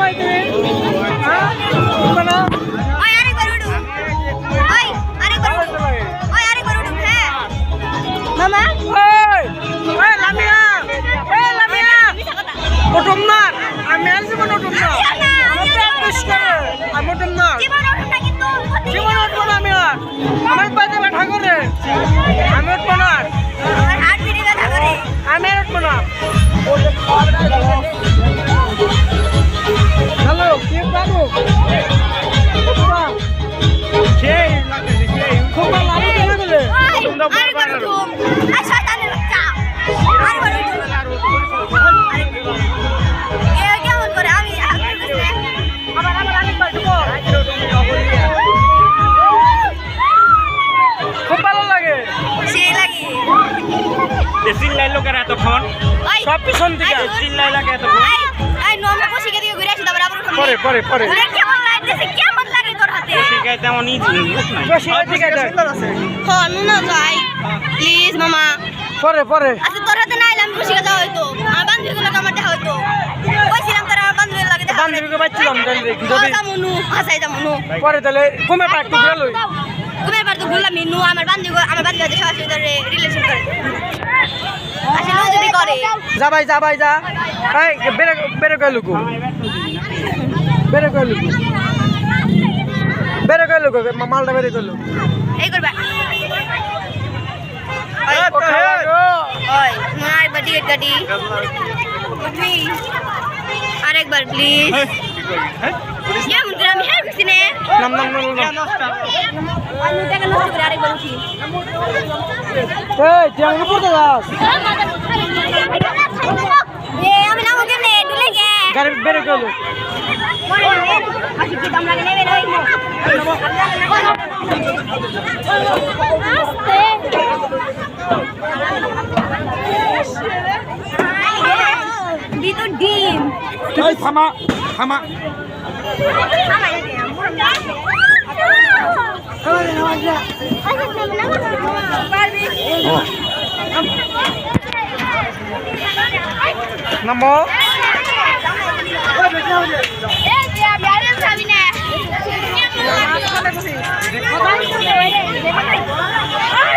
ভাই তুমি হ্যাঁ না ওই আরেকবার উঠু ওই আরেকবার উঠু ওই আরেকবার উঠু হ্যাঁ মামা ওই লামিয়া ওটম না আমি আনছি মনে ওটম না আমি প্র্যাকটিস করে আমি ওটম না জীবন উঠু না কিন্তু জীবন উঠবো না আমি আর আমার পাতে ব্যথা করে আমি উঠবো না আমার হার্ট বিটে ব্যথা করে আমি আর উঠবো না হ্যালো কি বাবু সেই লাগছে সেই খুব ভালো লাগে কেন বলে তোমরা বারবার উঠু আর শয়তানের বাচ্চা আরেকবার উঠু এ কেমন করে আমি আবার আরেকবার ঢুকো খুব ভালো লাগে সেই লাগে চিল্লাই লোকের এতক্ষণ সব পিছন থেকে চিল্লাই লাগে এতক্ষণ এই নমে বসিকে দিয়ে ঘুরে আসি তারপর আবার উঠু পরে কেমন লাগতেছে কেমন লাগে তোর হাতে শিখাই তেমন ইজি লোক নাই বেশি ঠিক আছে ফোন না যাই প্লিজ মামা পরে আচ্ছা তোর হাতে না এলাম বসিকে যাওয়া হইতো আমার বান্ধবীগুলো আমার দেখা হইতো কইছিলাম তোর আমার বান্ধবীর লাগে দেখা বান্ধবীকে বাচ্চালাম যদি যামুনু হাসাই যামুনু পরে তাহলে কমে পাক তো গেলই তুমি এবার তো ভুললাম মিনু আমার বান্ধবী সবার সাথে রিলেশন করে আসলে যদি করে যা ভাই যা এই বেরে কইলুকু মালটা বেরে কইলু এই করবা ওই আরেকবার টিকিট কাটি উঠবি আরেকবার প্লিজ কেমন করে আমি হেল্প করছি না নাম আমি টাকা নষ্ট করে আরেকবার উঠি এই তুই আমাকে পড়তে যাস আমি নামো কেমনে ডুলে গে গাড়ি বেরে কইলু আসি কি দাম লাগে নেবে রই ভিতর ডিম এই থামা নামো এই